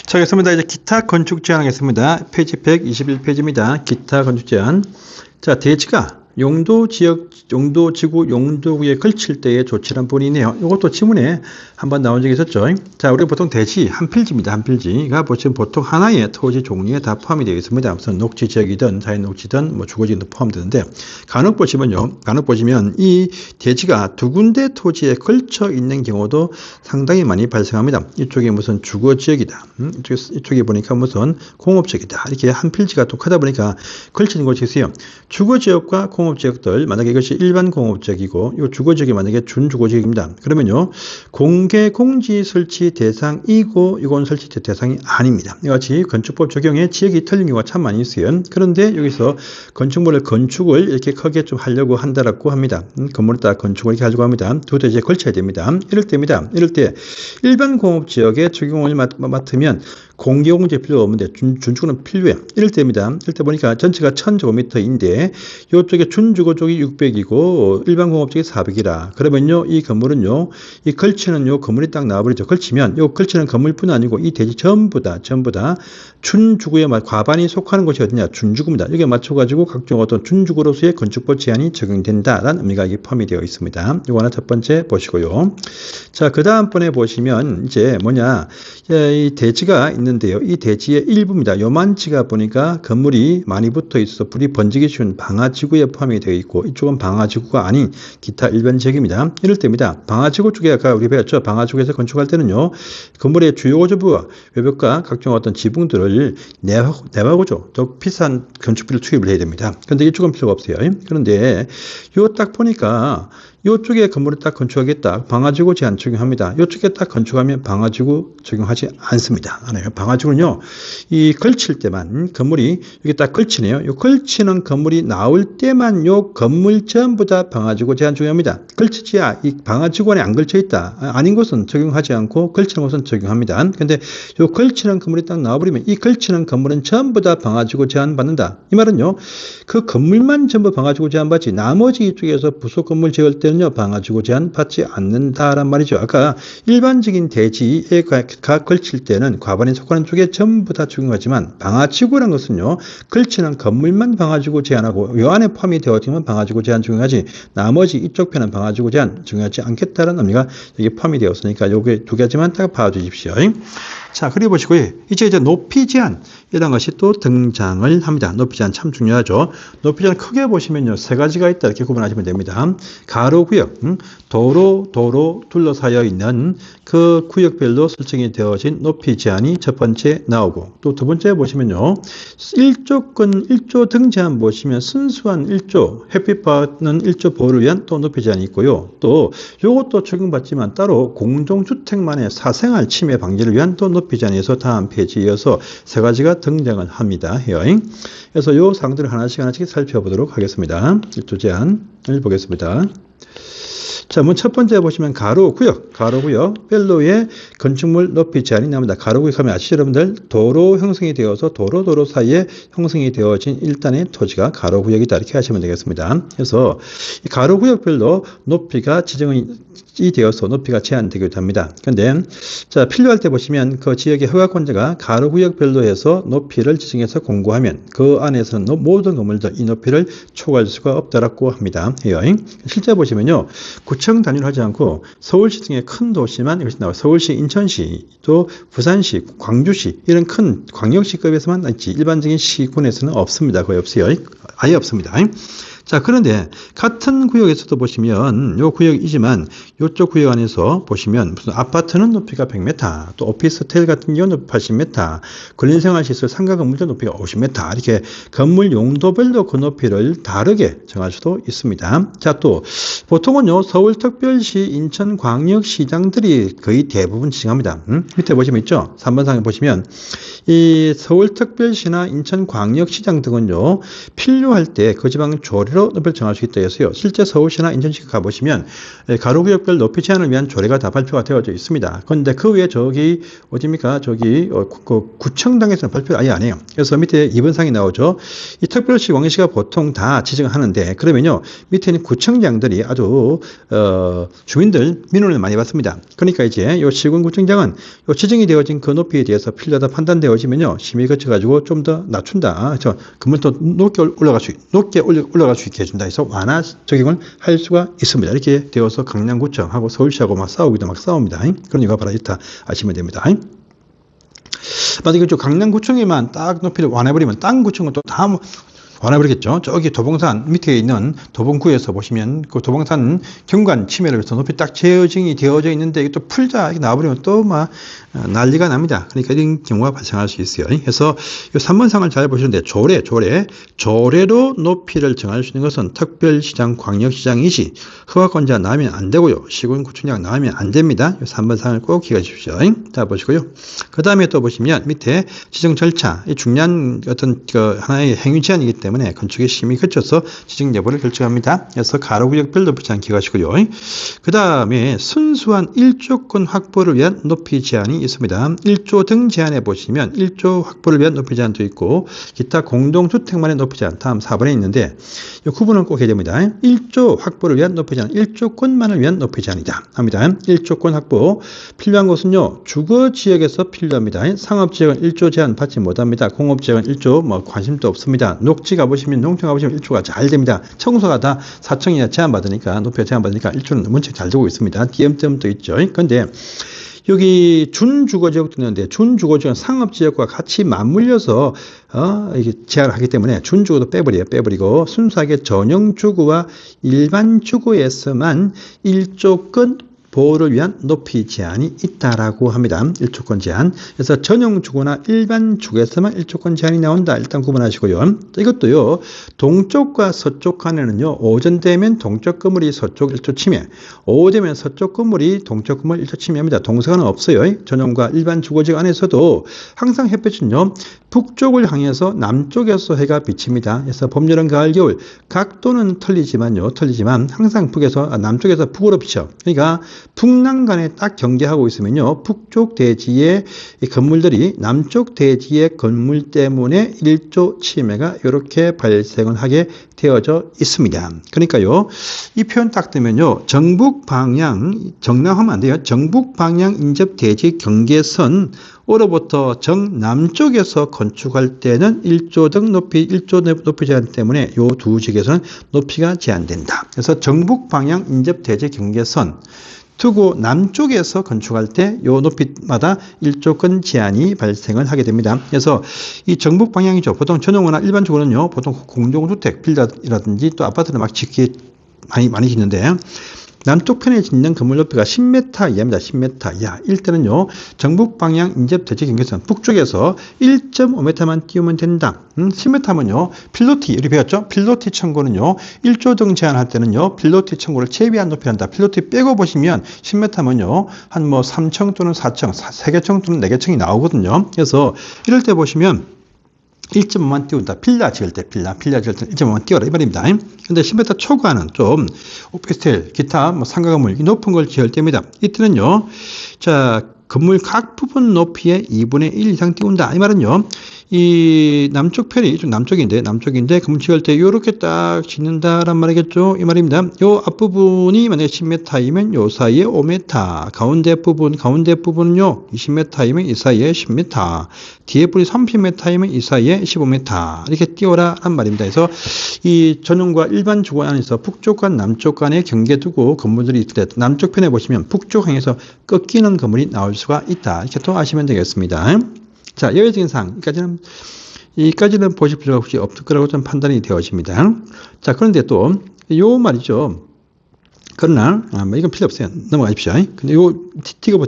자, 겠습니다. 이제 기타 건축 제안 하겠습니다. 페이지 121페이지입니다. 기타 건축 제안. 자, 대지가 용도 지역, 용도 지구, 용도구에 걸칠 때의 조치란 부분이 있네요. 이것도 지문에 한번 나온 적이 있었죠. 자, 우리가 보통 대지 한 필지입니다. 한 필지가 보시면 보통 하나의 토지 종류에 다 포함이 되어 있습니다. 무슨 녹지 지역이든 자연 녹지든 뭐 주거지역도 포함되는데 간혹 보시면 이 대지가 두 군데 토지에 걸쳐 있는 경우도 상당히 많이 발생합니다. 이쪽에 무슨 주거 지역이다. 이쪽에 보니까 무슨 공업 지역이다. 이렇게 한 필지가 독하다 보니까 걸치는 곳이 있어요. 주거 지역과 공업 지역들, 만약에 이것이 일반 공업 지역이고 이 주거 지역이 만약에 준주거 지역입니다. 그러면요, 공개 공지 설치 대상이고 이건 설치 대상이 아닙니다. 이같이 건축법 적용에 지역이 틀린 경우가 참 많이 있어요. 그런데 여기서 건축을 이렇게 크게 좀 하려고 한다라고 합니다. 건물을 딱 건축을 이렇게 하려고 합니다. 두 대지에 걸쳐야 됩니다. 이럴 때 일반 공업 지역에 적용을 맡으면 공개 공지 필요가 없는데 준주거는 필요해요. 이럴 때입니다. 이럴 때 보니까 전체가 1000제곱미터인데 이쪽에 준주거 쪽이 600이고 일반 공업 쪽이 400이라. 그러면요, 이 건물은요, 이 걸치는 요 건물이 딱 나와버리죠. 걸치면 요 걸치는 건물뿐 아니고 이 대지 전부 다 준주거에 과반이 속하는 곳이 어디냐? 준주거입니다. 여기에 맞춰가지고 각종 어떤 준주거로서의 건축법 제한이 적용된다라는 의미가 이게 포함이 되어 있습니다. 이거 하나 첫 번째 보시고요. 자, 그 다음번에 보시면 이제 뭐냐? 이 대지가 있는데요. 이 대지의 일부입니다. 요만치가 보니까 건물이 많이 붙어 있어서 불이 번지기 쉬운 방화지구에 포함이 되어 있고 이쪽은 방화지구가 아닌 기타 일반 지역입니다. 이럴 때입니다. 방화지구 쪽에 아까 우리 배웠죠. 방화지구에서 건축할 때는요, 건물의 주요 구조부와 외벽과 각종 어떤 지붕들을 내화구조, 더 비싼 건축비를 투입을 해야 됩니다. 그런데 이쪽은 필요가 없어요. 그런데 요 딱 보니까 이쪽에 건물을 딱 건축하겠다. 방화지구 제한 적용합니다. 이쪽에 딱 건축하면 방화지구 적용하지 않습니다. 방화지구는요, 이 걸칠 때만 건물이 여기 딱 걸치네요. 이 걸치는 건물이 나올 때만 요 건물 전부 다 방화지구 제한 적용합니다. 걸치지야 이 방화지구 안에 안 걸쳐 있다. 아닌 것은 적용하지 않고 걸치는 것은 적용합니다. 근데 요 걸치는 건물이 딱 나와버리면 이 걸치는 건물은 전부 다 방화지구 제한 받는다. 이 말은요, 그 건물만 전부 방화지구 제한 받지 나머지 이쪽에서 부속 건물 지을 때는 방화지구 제한 받지 않는다란 말이죠. 아까 일반적인 대지에 걸칠 때는 과반이 속하는 쪽에 전부 다 적용하지만 방화지구라는 것은요, 걸치는 건물만 방화지구 제한하고 요 안에 포함이 되어지면 방화지구 제한 적용하지 나머지 이쪽 편은 방화지구 제한 적용하지 않겠다는 의미가 여기 포함이 되었으니까 요게 두 가지만 딱 봐주십시오. 자, 그리고 보시고요. 이제 높이 제한 이런 것이 또 등장을 합니다. 높이 제한 참 중요하죠. 높이 제한 크게 보시면요, 세 가지가 있다 이렇게 구분하시면 됩니다. 가로구역, 도로 둘러싸여 있는 그 구역별로 설정이 되어진 높이 제한이 첫 번째 나오고, 또 두 번째 보시면요, 1조 등제한 보시면 순수한 1조 햇빛 받는 1조 보호를 위한 또 높이 제한이 있고요. 또 이것도 적용받지만 따로 공동주택만의 사생활 침해 방지를 위한 또 높이 제한에서 다음 페이지에 이어서 세 가지가 등장을 합니다. 그래서 이 사항들을 하나씩 살펴보도록 하겠습니다. 1조 제한을 보겠습니다. 자, 첫 번째 보시면 가로구역 별로의 건축물 높이 제한이 나옵니다. 가로구역 하면 아시죠, 여러분들? 도로 형성이 되어서 도로 사이에 형성이 되어진 일단의 토지가 가로구역이다 이렇게 하시면 되겠습니다. 그래서 이 가로구역별로 높이가 지정이 되어서 높이가 제한되기도 합니다. 그런데 자, 필요할 때 보시면 그 지역의 허가권자가 가로구역별로 해서 높이를 지정해서 공고하면 그 안에서는 모든 건물들 이 높이를 초과할 수가 없다라고 합니다. 실제 보시면요, 구청 단위로 하지 않고 서울시 등의 큰 도시만 이것이 나와요. 서울시, 인천시, 또 부산시, 광주시 이런 큰 광역시급에서만 있지 일반적인 시군에서는 없습니다. 거의 없어요. 아예 없습니다. 자, 그런데 같은 구역에서도 보시면 요 구역이지만 요쪽 구역 안에서 보시면 무슨 아파트는 높이가 100m, 또 오피스텔 같은 경우는 80m, 근린생활시설 상가 건물도 높이가 50m 이렇게 건물 용도별로 그 높이를 다르게 정할 수도 있습니다. 자, 또 보통은요, 서울특별시, 인천광역시장들이 거의 대부분 지정합니다. 밑에 보시면 있죠? 3번 상에 보시면 이 서울특별시나 인천광역시장 등은요, 필요할 때 그 지방 조례로 조례로 높이를 정할 수 있다 해서요. 실제 서울시나 인천시 가보시면 가로구역별 높이 제한을 위한 조례가 다 발표가 되어져 있습니다. 그런데 그 외에 저기 어디입니까? 저기 구청당에서는 발표를 아예 안 해요. 그래서 밑에 2번 상이 나오죠. 이 특별시, 광역시가 보통 다 지정하는데 그러면요 밑에 있는 구청장들이 아주 주민들 민원을 많이 받습니다. 그러니까 이제 요 시군구청장은 요 지정이 되어진 그 높이에 대해서 필요하다 판단되어지면요 심의 거쳐가지고 좀 더 낮춘다. 그러면 또 높게 올라갈 수 있게 해준다 해서 완화 적용을 할 수가 있습니다. 이렇게 되어서 강남구청하고 서울시하고 막 싸웁니다. 그런 이유가 바로 있다 아시면 됩니다. 만약에 강남구청에만 딱 높이를 완화해버리면 다른 구청은 또 다 완화해버리겠죠. 저기 도봉산 밑에 있는 도봉구에서 보시면 그 도봉산 경관 침해를 위해서 높이 딱 제어증이 되어져 있는데 이게 또 풀자 이렇게 나와버리면 또 막 난리가 납니다. 그러니까 이런 경우가 발생할 수 있어요. 그래서 이 3번 상을 잘 보시는데 조례로 높이를 정할 수 있는 것은 특별시장, 광역시장이지 허가권자 나오면 안 되고요. 시군구청장 나오면 안 됩니다. 이 3번 상을 꼭 기억해 주십시오. 자 보시고요. 그 다음에 또 보시면 밑에 지정 절차, 이 중요한 어떤 하나의 행위 제한이기 때문에 건축의 심의 거쳐서 지정 여부를 결정합니다. 그래서 가로구역별 높이 제한 기억하시고요. 그 다음에 순수한 1조권 확보를 위한 높이 제한이 있습니다. 1조 등 제한해 보시면 1조 확보를 위한 높이 제한도 있고 기타 공동주택만의 높이 제한 다음 4번에 있는데 이 구분을 꼭 해야 됩니다. 1조 확보를 위한 높이 제한 1조권만을 위한 높이 제한이다 합니다. 1조권 확보 필요한 곳은요 주거지역에서 필요합니다. 상업지역은 1조 제한 받지 못합니다. 공업지역은 1조 관심도 없습니다. 녹지 가보시면 농촌 가보시면 1조가 잘 됩니다. 청소가 다 4층이나 제한받으니까 높이가 제한받으니까 1조는 문책 잘 되고 있습니다. DM점도 있죠. 그런데 여기 준주거지역도 있는데 준주거지역은 상업지역과 같이 맞물려서 이게 제한을 하기 때문에 준주거도 빼버리고 순수하게 전용주거와 일반주거에서만 1조권 보호를 위한 높이 제한이 있다라고 합니다. 1조권 제한. 그래서 전용주거나 일반주거에서만 1조권 제한이 나온다. 일단 구분하시고요. 이것도요. 동쪽과 서쪽 간에는요. 오전 되면 동쪽 건물이 서쪽 1조 침해, 오후 되면 서쪽 건물이 동쪽 건물 1조 침해합니다. 동서간은 없어요. 전용과 일반주거지역 안에서도 항상 햇볕은요. 북쪽을 향해서 남쪽에서 해가 비칩니다. 그래서 봄, 여름, 가을, 겨울 각도는 틀리지만 항상 남쪽에서 북으로 비쳐. 그러니까 북남간에 딱 경계하고 있으면요. 북쪽 대지의 건물들이 남쪽 대지의 건물 때문에 1조 침해가 이렇게 발생을 하게 되어져 있습니다. 그러니까요. 이 표현 딱 뜨면요. 정북 방향, 정남하면 안 돼요. 정북 방향 인접 대지 경계선 으로부터 정남쪽에서 건축할 때는 1조 등1조 높이 제한 때문에 이 두 지역에서는 높이가 제한된다. 그래서 정북 방향 인접 대지 경계선 두고 남쪽에서 건축할 때 이 높이마다 1조권 제한이 발생을 하게 됩니다. 그래서 이 정북 방향이죠. 보통 전용호나 일반 주거는요. 보통 공동주택, 빌라라든지 또 아파트를 막 짓기 많이 짓는데 남쪽 편에 짓는 건물 높이가 10m 이하입니다. 10m 이하. 일단은요, 정북 방향 인접 대지 경계선 북쪽에서 1.5m만 띄우면 된다. 10m면요, 필로티, 우리 배웠죠? 필로티 청구는요, 1조 등 제한할 때는요, 필로티 청구를 최대한 높이 한다. 필로티 빼고 보시면 10m면요, 한 3층 또는 4층, 3개층 또는 4개층이 나오거든요. 그래서 이럴 때 보시면 1.5만 띄운다. 빌라 지을 때 1.5만 띄워라. 이 말입니다. 근데 10m 초과는 좀 오피스텔, 기타, 상가 건물, 높은 걸 지을 때입니다. 이때는요, 건물 각 부분 높이의 2분의 1 이상 띄운다. 이 말은요, 이 남쪽 편이 좀 남쪽인데 건물 지을 때 요렇게 딱 짓는다란 말이겠죠. 이 말입니다. 요 앞부분이 만약에 10m이면 요 사이에 5m, 가운데 부분은요 20m이면 이 사이에 10m, 뒤에 부분이 30m이면 이 사이에 15m 이렇게 띄워라 란 말입니다. 그래서 이 전용과 일반 주거 안에서 북쪽과 남쪽 간에 경계 두고 건물들이 있을 때 남쪽 편에 보시면 북쪽 향해서 꺾이는 건물이 나올 수가 있다. 이렇게 또 아시면 되겠습니다. 자, 예외적인 사항, 이까지는 보실 필요가 없이 없을 거라고 좀 판단이 되어집니다. 자, 그런데 또, 요 말이죠. 그러나, 이건 필요 없어요. 넘어가십시오. 근데 요, 티거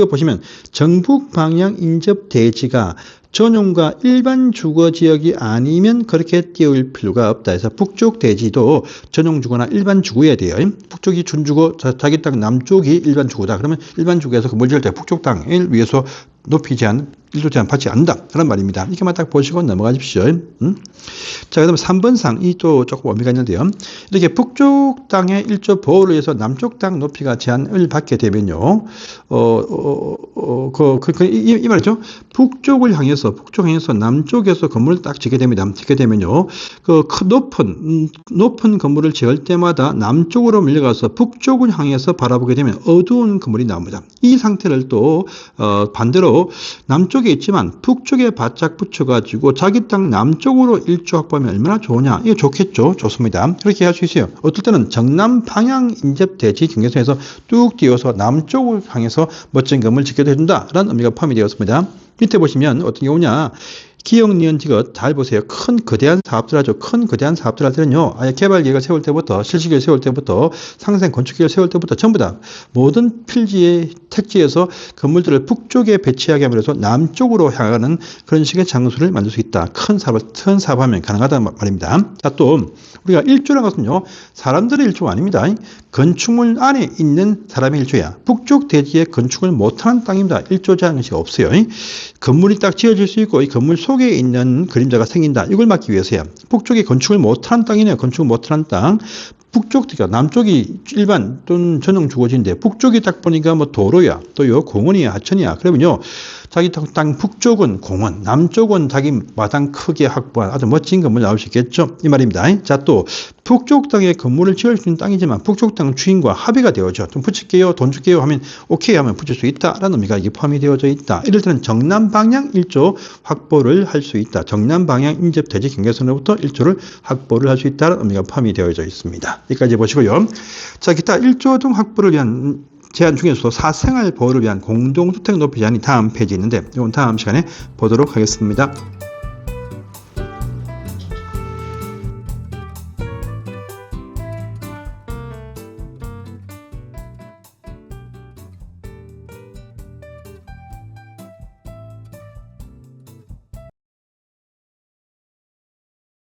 보시면, 정북 방향 인접 대지가 전용과 일반 주거 지역이 아니면 그렇게 띄울 필요가 없다. 해서 북쪽 대지도 전용 주거나 일반 주거여야 돼요. 북쪽이 준주거, 자기 땅 남쪽이 일반 주거다. 그러면 일반 주거에서 건물 지을 때 북쪽 땅을 위해서 높이 제한, 1조 제한 받지 않는다. 그런 말입니다. 이렇게만 딱 보시고 넘어가십시오. 자, 그 다음에 3번상, 이 또 조금 의미가 있는데요. 이렇게 북쪽 땅의 1조 보호를 위해서 남쪽 땅 높이가 제한을 받게 되면요. 이 말이죠. 북쪽 향해서 남쪽에서 건물을 딱 짓게 됩니다. 짓게 되면요. 높은 건물을 지을 때마다 남쪽으로 밀려가서 북쪽을 향해서 바라보게 되면 어두운 건물이 나옵니다. 이 상태를 또, 반대로 남쪽에 있지만 북쪽에 바짝 붙여가지고 자기 땅 남쪽으로 1조 확보하면 얼마나 좋으냐. 이거 좋겠죠. 좋습니다. 그렇게 할 수 있어요. 어떨 때는 정남 방향 인접 대지 경계선에서 뚝 띄워서 남쪽을 향해서 멋진 건물 짓게 해준다. 라는 의미가 포함이 되었습니다. 밑에 보시면 어떤 경우냐. 기역, 니은, 지읒 잘 보세요. 큰 거대한 사업들 하죠. 큰 거대한 사업들 할 때는요. 아예 개발 계획을 세울 때부터 실시계획을 세울 때부터 상생 건축 계획을 세울 때부터 전부 다 모든 필지의 택지에서 건물들을 북쪽에 배치하게 함으로써 남쪽으로 향하는 그런 식의 장소를 만들 수 있다. 큰 사업하면 가능하다는 말입니다. 자, 또 우리가 1조라는 것은요. 사람들의 1조가 아닙니다. 건축물 안에 있는 사람의 1조야. 북쪽 대지에 건축을 못하는 땅입니다. 1조 제한 것이 없어요. 건물이 딱 지어질 수 있고 이 건물 속에 있는 그림자가 생긴다. 이걸 막기 위해서야. 북쪽에 건축을 못하는 땅이네요. 건축을 못하는 땅. 북쪽, 그러니까 남쪽이 일반 또는 전용 주거지인데 북쪽이 딱 보니까 뭐 도로야, 또 요 공원이야, 하천이야. 그러면요. 자기 땅 북쪽은 공원, 남쪽은 자기 마당 크게 확보한 아주 멋진 건물 나올 수 있겠죠. 이 말입니다. 자, 또 북쪽 땅에 건물을 지을 수 있는 땅이지만 북쪽 땅 주인과 합의가 되어져. 좀 붙일게요, 돈 줄게요 하면 오케이 하면 붙일 수 있다라는 의미가 이게 포함이 되어져 있다. 이럴 때는 정남 방향 1조 확보를 할 수 있다. 정남 방향 인접 대지 경계선으로부터 1조를 확보를 할 수 있다는 의미가 포함이 되어져 있습니다. 여기까지 보시고요. 자, 기타 1조 등 확보를 위한 제한 중에서도 사생활 보호를 위한 공동주택 높이 제한이 다음 페이지에 있는데 이건 다음 시간에 보도록 하겠습니다.